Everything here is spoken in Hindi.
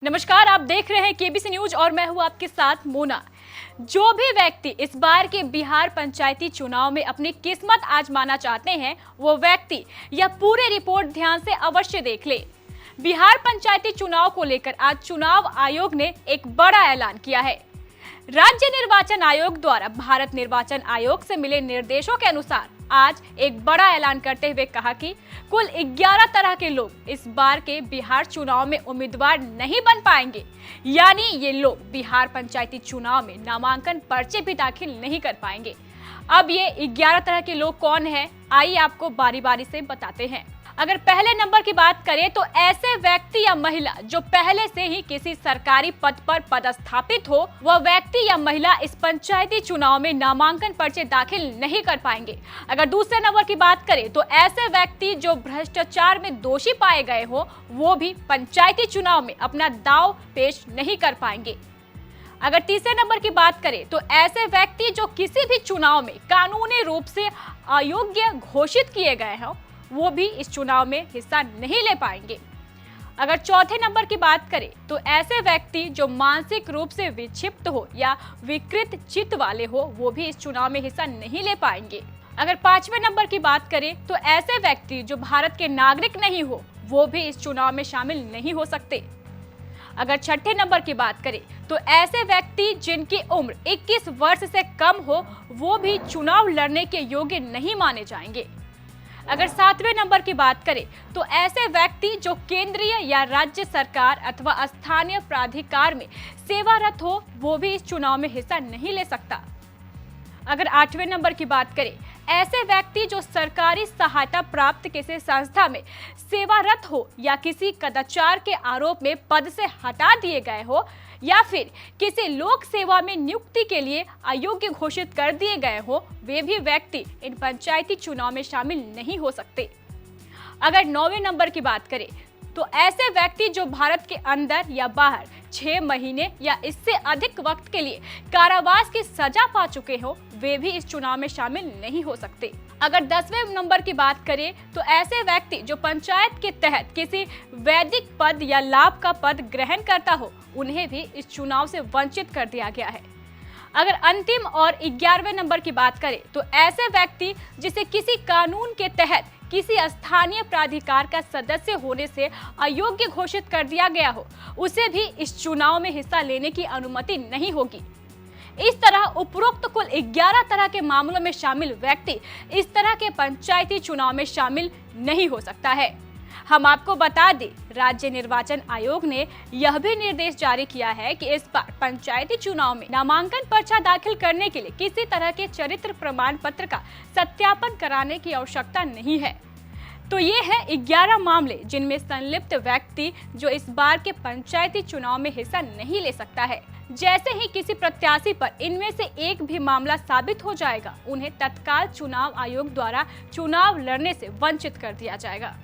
नमस्कार, आप देख रहे हैं केबीसी न्यूज और मैं हूं आपके साथ मोना। जो भी व्यक्ति इस बार के बिहार पंचायती चुनाव में अपनी किस्मत आजमाना चाहते हैं, वो व्यक्ति यह पूरी रिपोर्ट ध्यान से अवश्य देख ले। बिहार पंचायती चुनाव को लेकर आज चुनाव आयोग ने एक बड़ा ऐलान किया है। राज्य निर्वाचन आयोग द्वारा भारत निर्वाचन आयोग से मिले निर्देशों के अनुसार आज एक बड़ा ऐलान करते हुए कहा कि कुल 11 तरह के लोग इस बार के बिहार चुनाव में उम्मीदवार नहीं बन पाएंगे, यानी ये लोग बिहार पंचायती चुनाव में नामांकन पर्चे भी दाखिल नहीं कर पाएंगे। अब ये 11 तरह के लोग कौन हैं, आइए आपको बारी बारी से बताते हैं। अगर पहले नंबर की बात करें तो ऐसे व्यक्ति या महिला जो पहले से ही किसी सरकारी पद पर पदस्थापित हो, वह व्यक्ति या महिला इस पंचायती चुनाव में नामांकन पर्चे दाखिल नहीं कर पाएंगे। अगर दूसरे नंबर की बात करें तो ऐसे व्यक्ति जो भ्रष्टाचार में दोषी पाए गए हो, वो भी पंचायती चुनाव में अपना दांव पेश नहीं कर पाएंगे। अगर तीसरे नंबर की बात करें तो ऐसे व्यक्ति जो किसी भी चुनाव में कानूनी रूप से अयोग्य घोषित किए गए हों, वो भी इस चुनाव में हिस्सा नहीं ले पाएंगे। अगर चौथे नंबर की बात करें तो ऐसे व्यक्ति जो मानसिक रूप से विक्षिप्त हो या विकृत चित्त वाले हो, वो भी इस चुनाव में हिस्सा नहीं ले पाएंगे। अगर पांचवें नंबर की बात करें तो ऐसे व्यक्ति जो भारत के नागरिक नहीं हो, वो भी इस चुनाव में शामिल नहीं हो सकते। अगर छठे नंबर की बात करें तो ऐसे व्यक्ति जिनकी उम्र 21 वर्ष से कम हो, वो भी चुनाव लड़ने के योग्य नहीं माने जाएंगे। अगर सातवें नंबर की बात करें तो ऐसे व्यक्ति जो केंद्रीय या राज्य सरकार अथवा स्थानीय प्राधिकार में सेवारत हो, वो भी इस चुनाव में हिस्सा नहीं ले सकता। अगर आठवें नंबर की बात करें, ऐसे व्यक्ति जो सरकारी सहायता प्राप्त किसी संस्था में सेवारत हो या किसी कदाचार के आरोप में पद से हटा दिए गए हो या फिर किसी लोक सेवा में नियुक्ति के लिए अयोग्य घोषित कर दिए गए हो, वे भी व्यक्ति इन पंचायती चुनाव में शामिल नहीं हो सकते। अगर नौवें नंबर की बात करें तो ऐसे व्यक्ति जो भारत के अंदर या बाहर 6 महीने या इससे अधिक वक्त के लिए कारावास की सजा पा चुके हो, वे भी इस चुनाव में शामिल नहीं हो सकते। अगर 10वें नंबर की बात करें तो ऐसे व्यक्ति जो पंचायत के तहत किसी वैदिक पद या लाभ का पद ग्रहण करता हो, उन्हें भी इस चुनाव से वंचित कर दिया गया है। अगर अंतिम और 11वें नंबर की बात करें तो ऐसे व्यक्ति जिसे किसी कानून के तहत किसी स्थानीय प्राधिकार का सदस्य होने से अयोग्य घोषित कर दिया गया हो, उसे भी इस चुनाव में हिस्सा लेने की अनुमति नहीं होगी। इस तरह उपरोक्त कुल 11 तरह के मामलों में शामिल व्यक्ति इस तरह के पंचायती चुनाव में शामिल नहीं हो सकता है। हम आपको बता दें, राज्य निर्वाचन आयोग ने यह भी निर्देश जारी किया है कि इस बार पंचायती चुनाव में नामांकन पर्चा दाखिल करने के लिए किसी तरह के चरित्र प्रमाण पत्र का सत्यापन कराने की आवश्यकता नहीं है। तो ये है 11 मामले जिनमें संलिप्त व्यक्ति जो इस बार के पंचायती चुनाव में हिस्सा नहीं ले सकता है। जैसे ही किसी प्रत्याशी पर इनमें से एक भी मामला साबित हो जाएगा, उन्हें तत्काल चुनाव आयोग द्वारा चुनाव लड़ने से वंचित कर दिया जाएगा।